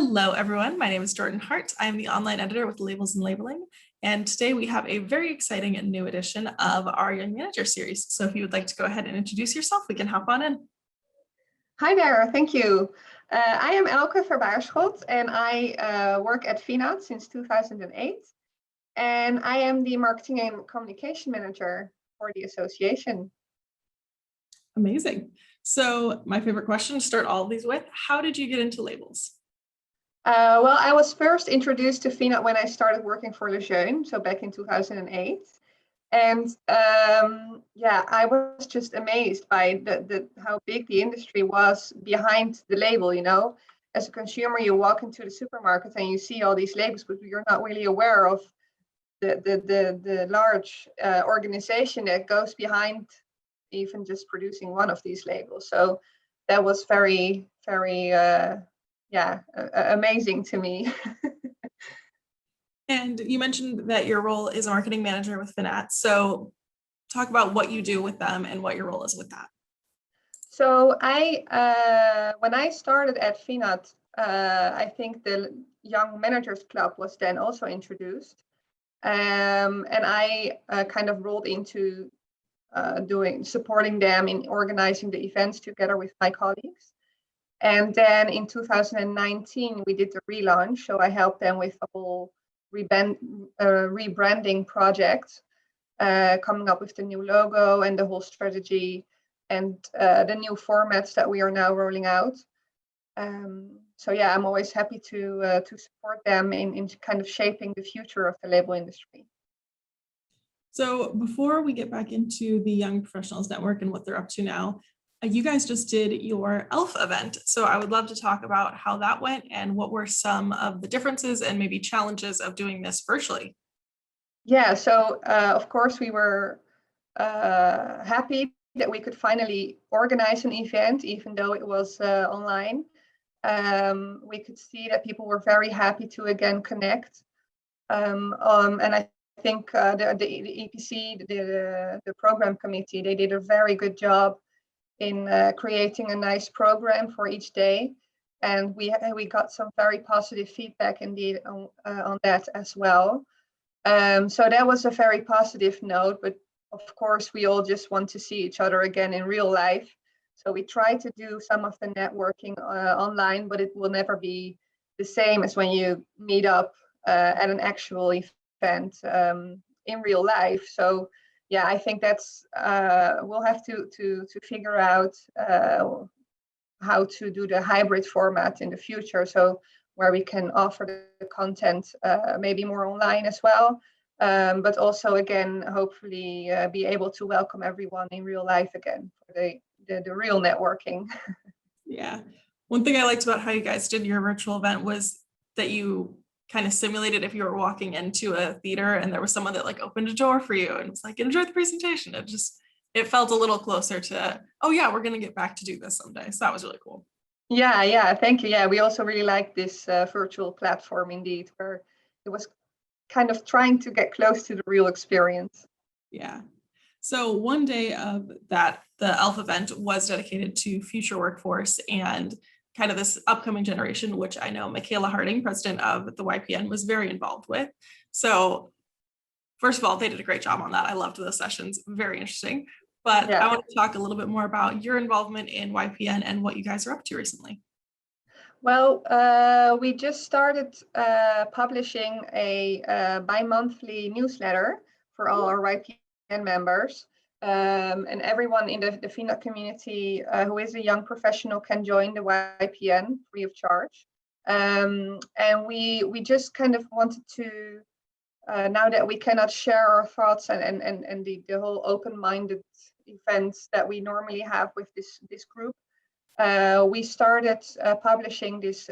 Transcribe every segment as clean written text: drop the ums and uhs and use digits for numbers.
Hello, everyone. My name is Jordan Hart. I'm the online editor with Labels and Labeling. And today we have a very exciting and new edition of our Young Manager series. So if you would like to go ahead and introduce yourself, we can hop on in. Hi there, thank you. I am Elke Verbaarschot and I work at Finat since 2008. And I am the marketing and communication manager for the association. Amazing. So my favorite question to start all of these with, how did you get into labels? Well, I was first introduced to Finat when I started working for Lejeune, so back in 2008. And yeah, I was just amazed by how big the industry was behind the label. You know, as a consumer, you walk into the supermarket and you see all these labels, but you're not really aware of the large organization that goes behind even just producing one of these labels. So that was very, very, yeah, amazing to me. And you mentioned that your role is a marketing manager with Finat. So talk about what you do with them and what your role is with that. So when I started at Finat, I think the Young Managers Club was then also introduced. And I kind of rolled into supporting them in organizing the events together with my colleagues. And then in 2019, we did the relaunch. So I helped them with a whole rebranding project, coming up with the new logo and the whole strategy and the new formats that we are now rolling out. So yeah, I'm always happy to support them in kind of shaping the future of the label industry. So before we get back into the Young Professionals Network and what they're up to now, you guys just did your ELF event. So I would love to talk about how that went and what were some of the differences and maybe challenges of doing this virtually. Yeah, so of course we were happy that we could finally organize an event, even though it was online. We could see that people were very happy to again connect. And I think the EPC, the program committee, they did a very good job in creating a nice program for each day. And we got some very positive feedback indeed on that as well. So that was a very positive note, but of course we all just want to see each other again in real life. So we try to do some of the networking online, but it will never be the same as when you meet up at an actual event in real life. So yeah, I think that's we'll have to figure out how to do the hybrid format in the future. So where we can offer the content maybe more online as well, but also again, hopefully be able to welcome everyone in real life again for the real networking. Yeah. One thing I liked about how you guys did your virtual event was that you kind of simulated if you were walking into a theater and there was someone that like opened a door for you and was like, enjoy the presentation. It felt a little closer to, oh yeah, we're going to get back to do this someday. So that was really cool. Yeah, thank you. Yeah, we also really like this virtual platform indeed, where it was kind of trying to get close to the real experience. Yeah. So one day of that, the ELF event was dedicated to future workforce and kind of this upcoming generation, which I know Michaela Harding, president of the YPN, was very involved with. So first of all, they did a great job on that. I loved those sessions, very interesting. But yeah. I want to talk a little bit more about your involvement in YPN and what you guys are up to recently. Well, we just started publishing a bi-monthly newsletter for all our YPN members. And everyone in the Finat community who is a young professional can join the YPN free of charge. And we just kind of wanted to, now that we cannot share our thoughts and the whole open-minded events that we normally have with this group, we started publishing this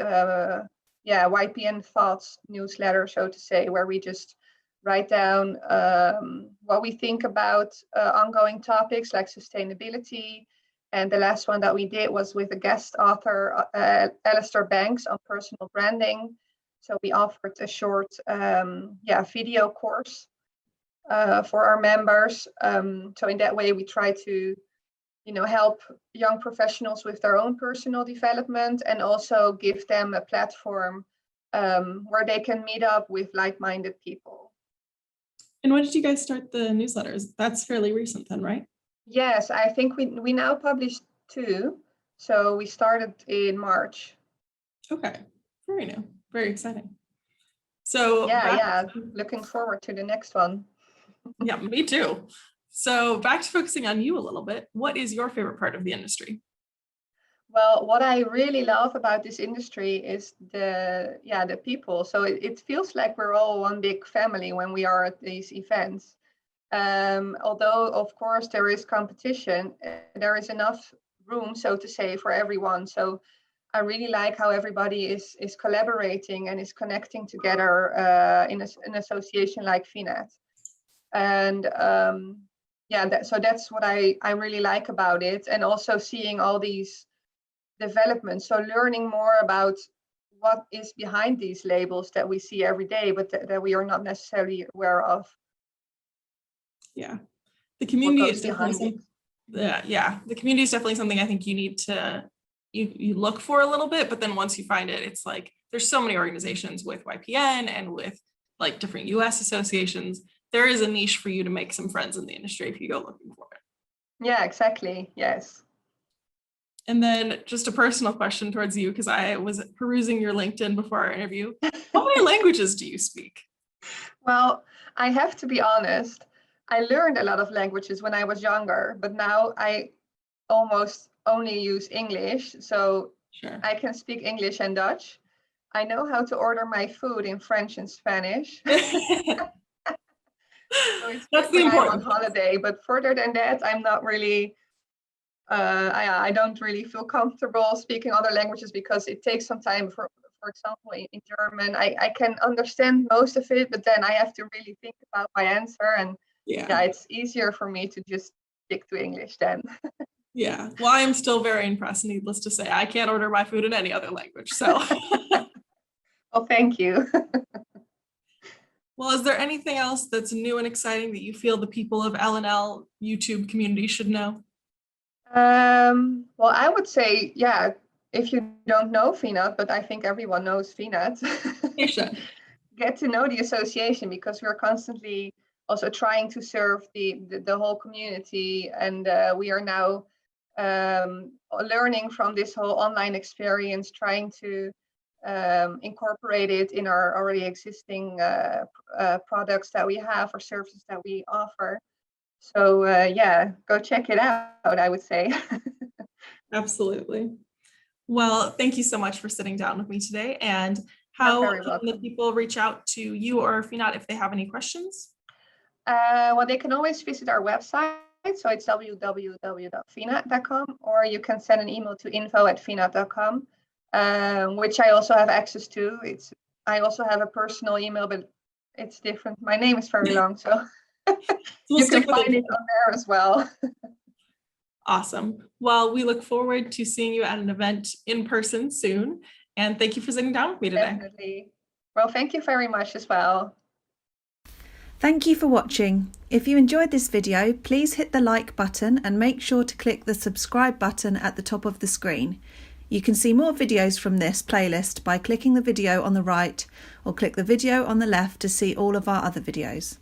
YPN Thoughts newsletter, so to say, where we just write down what we think about ongoing topics like sustainability. And the last one that we did was with a guest author, Alistair Banks, on personal branding. So we offered a short video course for our members. So in that way, we try to help young professionals with their own personal development, and also give them a platform where they can meet up with like-minded people. And when did you guys start the newsletters? That's fairly recent then, right? Yes, I think we now publish 2. So we started in March. Okay, very new, very exciting. So Yeah, looking forward to the next one. Yeah, me too. So back to focusing on you a little bit. What is your favorite part of the industry? Well, what I really love about this industry is the people. So it feels like we're all one big family when we are at these events. Although, of course, there is competition, there is enough room, so to say, for everyone. So I really like how everybody is collaborating and is connecting together in an association like Finat. And so that's what I really like about it. And also seeing all these developments. So learning more about what is behind these labels that we see every day, but that we are not necessarily aware of. Yeah, the community is definitely behind the community is definitely something I think you need to you look for a little bit, but then once you find it, it's like there's so many organizations with YPN and with like different US associations. There is a niche for you to make some friends in the industry if you go looking for it. Yeah, exactly. Yes. And then just a personal question towards you, because I was perusing your LinkedIn before our interview. How many languages do you speak? Well, I have to be honest. I learned a lot of languages when I was younger, but now I almost only use English. So Sure. I can speak English and Dutch. I know how to order my food in French and Spanish. So it's That's good the when I'm on important. holiday, but further than that, I'm not really, I don't really feel comfortable speaking other languages because it takes some time. For example, in German, I can understand most of it, but then I have to really think about my answer. And yeah, it's easier for me to just stick to English then. Yeah, well, I am still very impressed, needless to say. I can't order my food in any other language, so. Well, thank you. Well, is there anything else that's new and exciting that you feel the people of L&L YouTube community should know? Well, I would say, yeah, if you don't know Finat, but I think everyone knows Finat, get to know the association, because we're constantly also trying to serve the whole community. And we are now learning from this whole online experience, trying to incorporate it in our already existing products that we have or services that we offer. So yeah, go check it out, I would say. Absolutely. Well, thank you so much for sitting down with me today. And how can the people reach out to you or Finat if they have any questions? Well, they can always visit our website. So it's www.finat.com, or you can send an email to info@finat.com, which I also have access to. I also have a personal email, but it's different. My name is very long, so you can find it on there as well. Awesome. Well, we look forward to seeing you at an event in person soon. And thank you for sitting down with me today. Definitely. Well, thank you very much as well. Thank you for watching. If you enjoyed this video, please hit the like button and make sure to click the subscribe button at the top of the screen. You can see more videos from this playlist by clicking the video on the right, or click the video on the left to see all of our other videos.